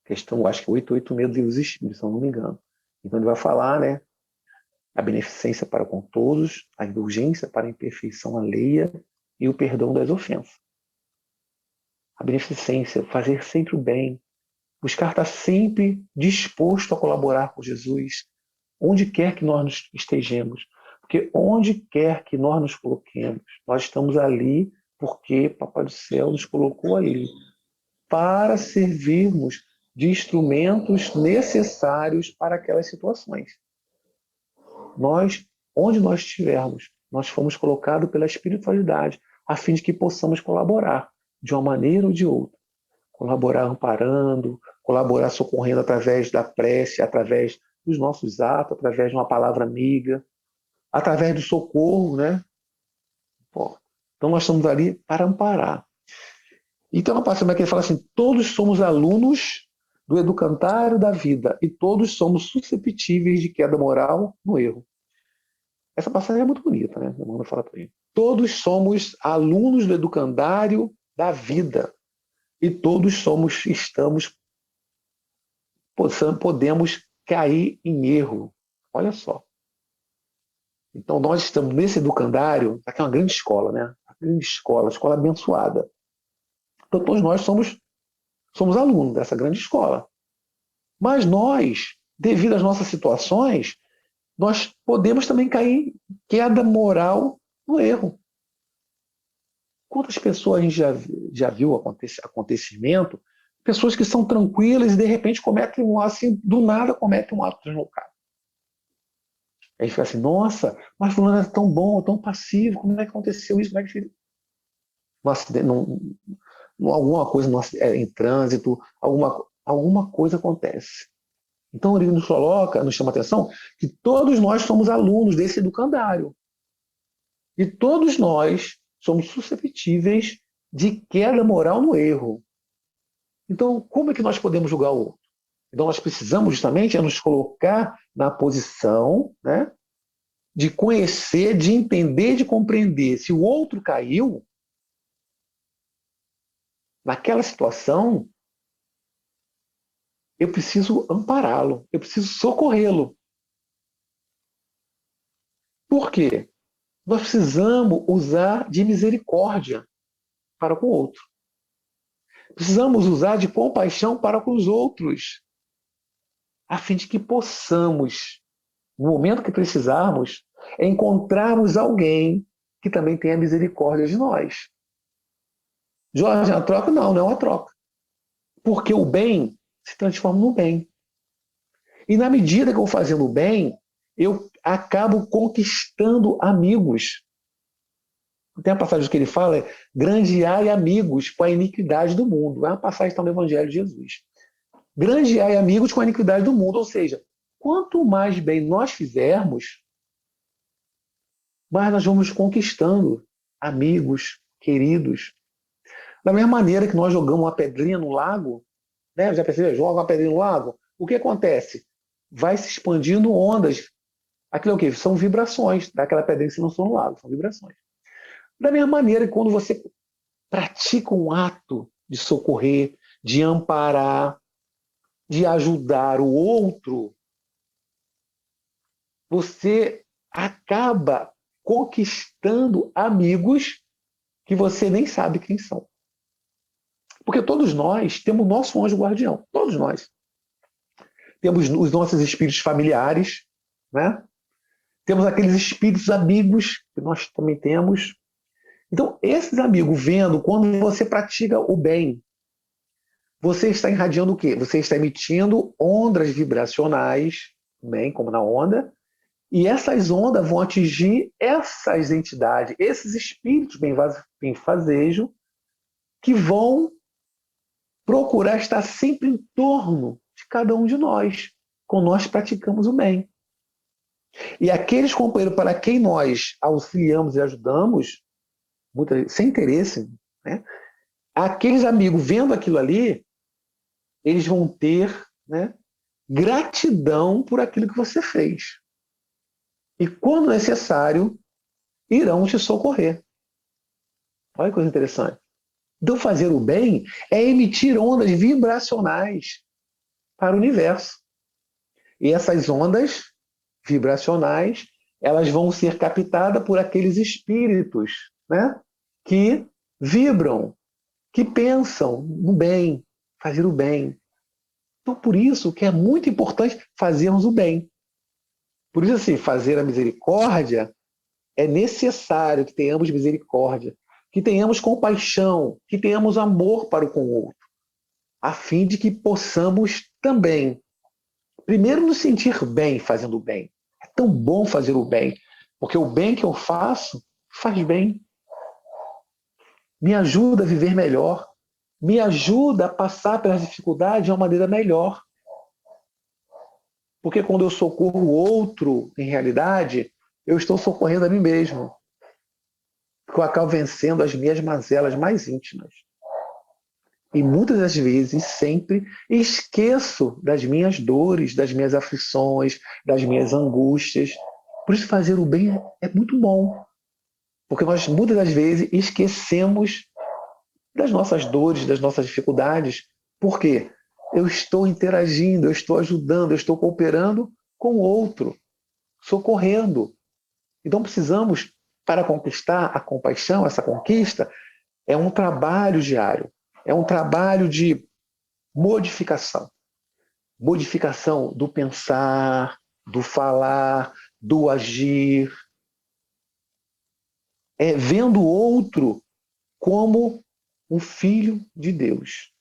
Questão, acho que 886 do Livro dos Espíritos, se eu não me engano. Então ele vai falar, né, a beneficência para com todos, a indulgência para a imperfeição alheia e o perdão das ofensas. A beneficência, fazer sempre o bem, buscar estar sempre disposto a colaborar com Jesus, onde quer que nós estejamos. Porque onde quer que nós nos coloquemos, nós estamos ali porque Papai do Céu nos colocou ali para servirmos de instrumentos necessários para aquelas situações. Onde nós estivermos, nós fomos colocados pela espiritualidade, a fim de que possamos colaborar de uma maneira ou de outra. Colaborar amparando, colaborar socorrendo através da prece, através dos nossos atos, através de uma palavra amiga, através do socorro, né? Então nós estamos ali para amparar. Então a passagem que ele fala assim, todos somos alunos do educandário da vida e todos somos suscetíveis de queda moral no erro. Essa passagem é muito bonita, né? Eu mando falar para ele. Todos somos alunos do educandário da vida e todos podemos cair em erro. Olha só. Então nós estamos nesse educandário, aqui é uma grande escola, né? Uma grande escola abençoada. Então todos nós somos alunos dessa grande escola. Mas nós, devido às nossas situações, nós podemos também cair em queda moral no erro. Quantas pessoas a gente já viu acontecimento, pessoas que são tranquilas e de repente cometem assim, do nada cometem um ato deslocado. A gente fica assim, nossa, mas fulano é tão bom, tão passivo, como é que aconteceu isso? Como é que um acidente, alguma coisa em trânsito, alguma coisa acontece. Então ele nos chama a atenção que todos nós somos alunos desse educandário. E todos nós somos suscetíveis de queda moral no erro. Então, como é que nós podemos julgar o outro? Então nós precisamos justamente nos colocar na posição, né, de conhecer, de entender, de compreender. Se o outro caiu, naquela situação, eu preciso ampará-lo, eu preciso socorrê-lo. Por quê? Nós precisamos usar de misericórdia para com o outro. Precisamos usar de compaixão para com os outros, a fim de que possamos, no momento que precisarmos, encontrarmos alguém que também tenha misericórdia de nós. Jorge, é uma troca? Não é uma troca. Porque o bem se transforma no bem. E na medida que eu vou fazendo o bem, eu acabo conquistando amigos. Tem uma passagem que ele fala, grandeai amigos com a iniquidade do mundo. É uma passagem que está no Evangelho de Jesus. Grandeai amigos com a iniquidade do mundo. Ou seja, quanto mais bem nós fizermos, mais nós vamos conquistando amigos, queridos. Da mesma maneira que nós jogamos uma pedrinha no lago, né? Já percebeu? Joga uma pedrinha no lago, o que acontece? Vai se expandindo ondas. Aquilo é o quê? São vibrações daquela pedrinha que se lançou no lago, são vibrações. Da mesma maneira que quando você pratica um ato de socorrer, de amparar, de ajudar o outro, você acaba conquistando amigos que você nem sabe quem são. Porque todos nós temos o nosso anjo guardião, todos nós. Temos os nossos espíritos familiares, né? Temos aqueles espíritos amigos que nós também temos. Então, esses amigos, vendo quando você pratica o bem, você está irradiando o quê? Você está emitindo ondas vibracionais, bem como na onda, e essas ondas vão atingir essas entidades, esses espíritos benfazejos, que vão procurar estar sempre em torno de cada um de nós, quando nós praticamos o bem. E aqueles companheiros para quem nós auxiliamos e ajudamos, sem interesse, né? Aqueles amigos vendo aquilo ali, eles vão ter, né, gratidão por aquilo que você fez. E quando necessário, irão te socorrer. Olha que coisa interessante. Então, fazer o bem é emitir ondas vibracionais para o universo. E essas ondas vibracionais, elas vão ser captadas por aqueles espíritos, né, que vibram, que pensam no bem, fazer o bem. Então, por isso que é muito importante fazermos o bem. Por isso, assim, fazer a misericórdia é necessário que tenhamos misericórdia, que tenhamos compaixão, que tenhamos amor para o com o outro, a fim de que possamos também, primeiro, nos sentir bem fazendo o bem. É tão bom fazer o bem, porque o bem que eu faço faz bem. Me ajuda a viver melhor, me ajuda a passar pelas dificuldades de uma maneira melhor. Porque quando eu socorro o outro, em realidade, eu estou socorrendo a mim mesmo. Porque eu acabo vencendo as minhas mazelas mais íntimas. E muitas das vezes, sempre, esqueço das minhas dores, das minhas aflições, das minhas angústias. Por isso, fazer o bem é muito bom. Porque nós, muitas das vezes, esquecemos das nossas dores, das nossas dificuldades. Por quê? Eu estou interagindo, eu estou ajudando, eu estou cooperando com o outro, socorrendo. Então precisamos, para conquistar a compaixão, essa conquista, é um trabalho diário, é um trabalho de modificação. Modificação do pensar, do falar, do agir. É vendo o outro como um filho de Deus,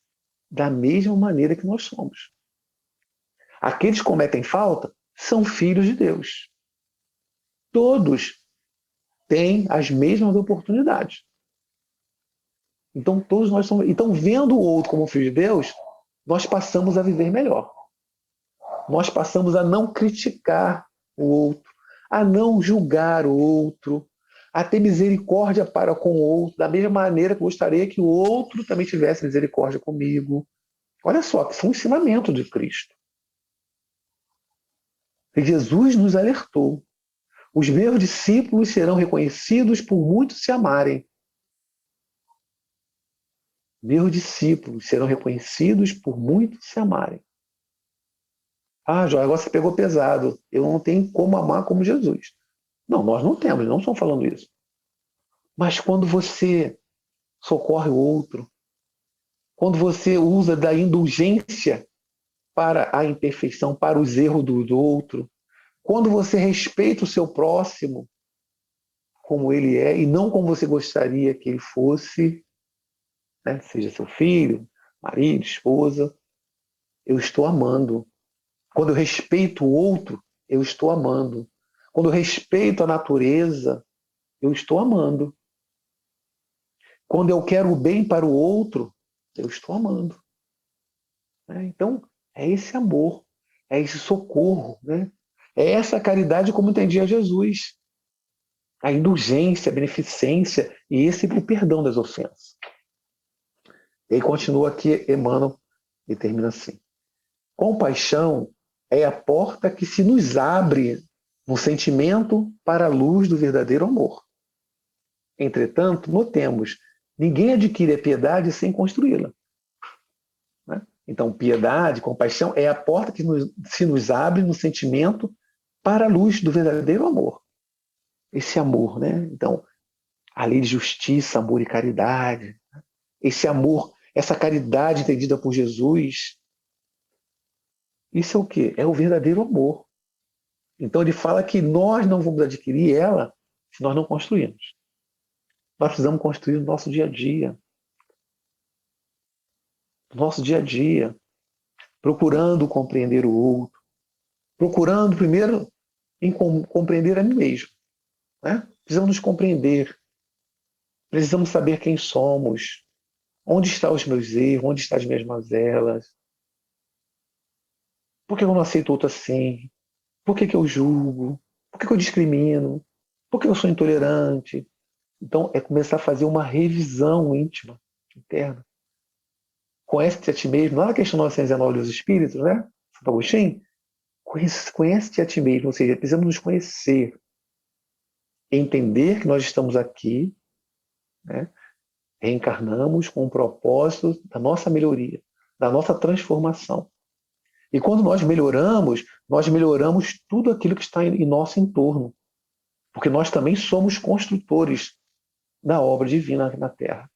da mesma maneira que nós somos. Aqueles que cometem falta são filhos de Deus. Todos têm as mesmas oportunidades. Então, todos nós somos. Então, vendo o outro como um filho de Deus, nós passamos a viver melhor. Nós passamos a não criticar o outro, a não julgar o outro, a ter misericórdia para com o outro, da mesma maneira que eu gostaria que o outro também tivesse misericórdia comigo. Olha só, que foi um ensinamento de Cristo. E Jesus nos alertou. Os meus discípulos serão reconhecidos por muitos se amarem. Meus discípulos serão reconhecidos por muitos se amarem. Ah, Jó, agora você pegou pesado. Eu não tenho como amar como Jesus. Não, nós não temos, não estamos falando isso. Mas quando você socorre o outro, quando você usa da indulgência para a imperfeição, para os erros do outro, quando você respeita o seu próximo como ele é e não como você gostaria que ele fosse, né? Seja seu filho, marido, esposa, eu estou amando. Quando eu respeito o outro, eu estou amando. Quando eu respeito a natureza, eu estou amando. Quando eu quero o bem para o outro, eu estou amando. Então, é esse amor, é esse socorro, né? É essa caridade como entendia Jesus. A indulgência, a beneficência e o perdão das ofensas. E aí continua aqui Emmanuel e termina assim. Compaixão é a porta que se nos abre no sentimento para a luz do verdadeiro amor. Entretanto, notemos, ninguém adquire a piedade sem construí-la. Né? Então, piedade, compaixão é a porta que se nos abre no sentimento para a luz do verdadeiro amor. Esse amor, né? Então, a lei de justiça, amor e caridade. Esse amor, essa caridade entendida por Jesus. Isso é o quê? É o verdadeiro amor. Então ele fala que nós não vamos adquirir ela se nós não construirmos. Nós precisamos construir no nosso dia a dia. No nosso dia a dia. Procurando compreender o outro. Procurando primeiro em compreender a mim mesmo. Né? Precisamos nos compreender. Precisamos saber quem somos. Onde estão os meus erros? Onde estão as minhas mazelas? Por que eu não aceito outro assim? Por que eu julgo? Por que eu discrimino? Por que eu sou intolerante? Então, é começar a fazer uma revisão íntima, interna. Conhece-te a ti mesmo, lá na questão 919 dos Espíritos, né? Santo Agostinho, conhece-te a ti mesmo, ou seja, precisamos nos conhecer, entender que nós estamos aqui, né? Reencarnamos com o propósito da nossa melhoria, da nossa transformação. E quando nós melhoramos tudo aquilo que está em nosso entorno, porque nós também somos construtores da obra divina aqui na Terra.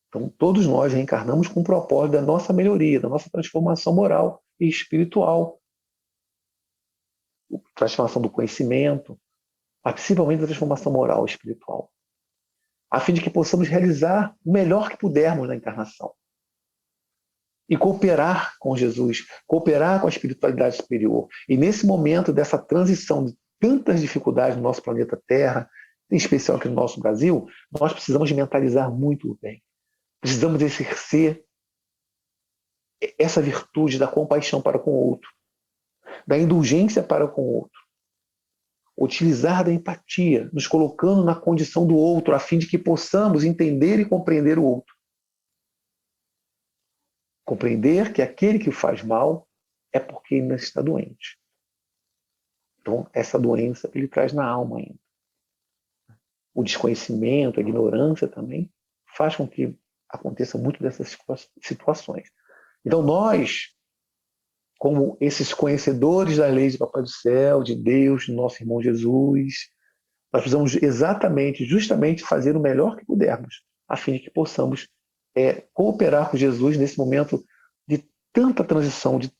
Então, todos nós reencarnamos com o propósito da nossa melhoria, da nossa transformação moral e espiritual, transformação do conhecimento, principalmente da transformação moral e espiritual, a fim de que possamos realizar o melhor que pudermos na encarnação. E cooperar com Jesus, cooperar com a espiritualidade superior. E nesse momento dessa transição de tantas dificuldades no nosso planeta Terra, em especial aqui no nosso Brasil, nós precisamos mentalizar muito bem. Precisamos exercer essa virtude da compaixão para com o outro, da indulgência para com o outro. Utilizar da empatia, nos colocando na condição do outro, a fim de que possamos entender e compreender o outro. Compreender que aquele que o faz mal é porque ainda está doente. Então, essa doença ele traz na alma ainda. O desconhecimento, a ignorância também faz com que aconteça muito dessas situações. Então, nós, como esses conhecedores das leis do Papai do Céu, de Deus, do nosso irmão Jesus, nós precisamos justamente fazer o melhor que pudermos, a fim de que possamos cooperar com Jesus nesse momento de tanta transição, de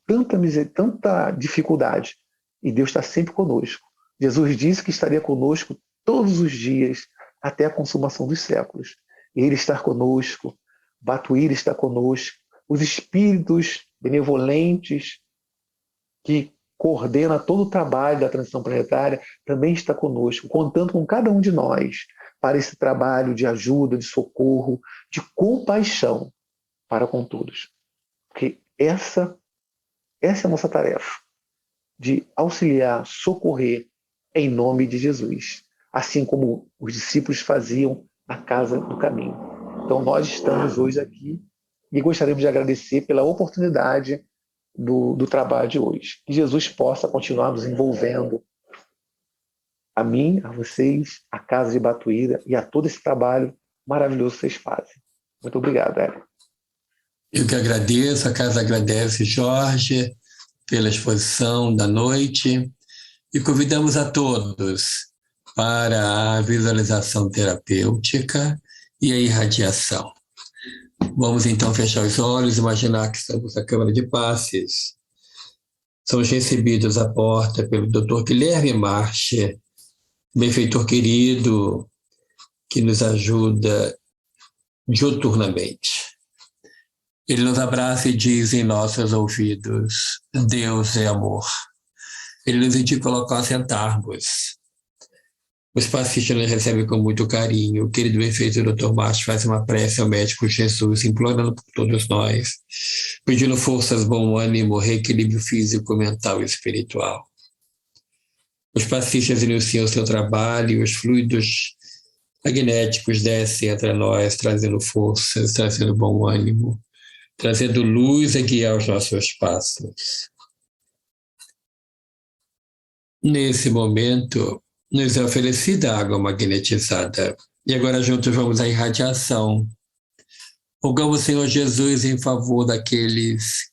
tanta dificuldade. E Deus está sempre conosco. Jesus disse que estaria conosco todos os dias até a consumação dos séculos. Ele está conosco, Batuíra está conosco, os espíritos benevolentes que coordena todo o trabalho da transição planetária também está conosco, contando com cada um de nós para esse trabalho de ajuda, de socorro, de compaixão para com todos. Porque essa é a nossa tarefa, de auxiliar, socorrer em nome de Jesus, assim como os discípulos faziam na casa do caminho. Então nós estamos hoje aqui e gostaríamos de agradecer pela oportunidade do trabalho de hoje. Que Jesus possa continuar nos envolvendo, a mim, a vocês, a Casa de Batuíra e a todo esse trabalho maravilhoso que vocês fazem. Muito obrigado, Hélio. Eu que agradeço, a Casa agradece, Jorge, pela exposição da noite e convidamos a todos para a visualização terapêutica e a irradiação. Vamos então fechar os olhos, imaginar que estamos na Câmara de Passes. Somos recebidos à porta pelo Dr. Guilherme Marche, benfeitor querido, que nos ajuda diuturnamente. Ele nos abraça e diz em nossos ouvidos: Deus é amor. Ele nos indica o local a sentarmos. Os passistas nos recebem com muito carinho. O querido benfeitor Dr. Marche faz uma prece ao médico Jesus, implorando por todos nós, pedindo forças, bom ânimo, reequilíbrio físico, mental e espiritual. Os passistas iniciam o seu trabalho e os fluidos magnéticos descem entre nós, trazendo forças, trazendo bom ânimo, trazendo luz a guiar os nossos passos. Nesse momento, nos é oferecida água magnetizada. E agora juntos vamos à irradiação. Rogamos, Senhor Jesus, em favor daqueles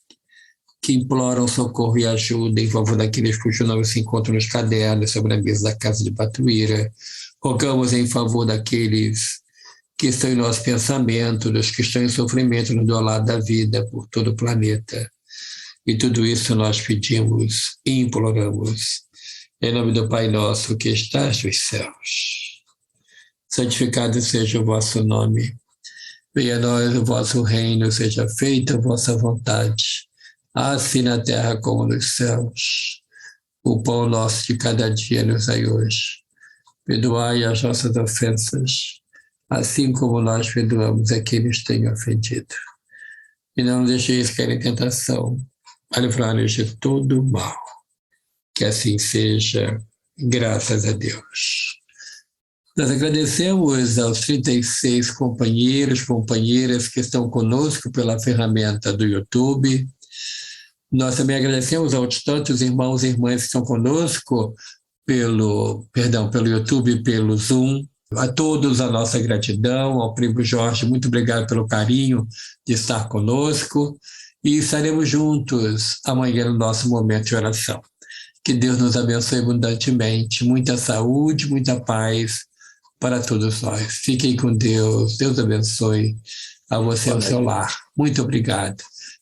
que imploram socorro e ajuda, em favor daqueles cujos nomes se encontram nos cadernos sobre a mesa da Casa de Batuíra. Rogamos em favor daqueles que estão em nosso pensamento, dos que estão em sofrimento no do lado da vida por todo o planeta. E tudo isso nós pedimos e imploramos. Em nome do Pai nosso que estás nos céus. Santificado seja o vosso nome. Venha a nós o vosso reino, seja feita a vossa vontade, assim na terra como nos céus. O pão nosso de cada dia nos dai hoje. Perdoai as nossas ofensas, assim como nós perdoamos a quem nos tem ofendido. E não nos deixeis cair em tentação, mas livrai-nos de todo o mal. Que assim seja, Graças a Deus. Nós agradecemos aos 36 companheiros, companheiras que estão conosco pela ferramenta do YouTube. Nós também agradecemos aos tantos irmãos e irmãs que estão conosco pelo YouTube e pelo Zoom. A todos a nossa gratidão, ao primo Jorge, muito obrigado pelo carinho de estar conosco e estaremos juntos amanhã no nosso momento de oração. Que Deus nos abençoe abundantemente, muita saúde, muita paz para todos nós. Fiquem com Deus, Deus abençoe a você e ao seu lar. Muito obrigado.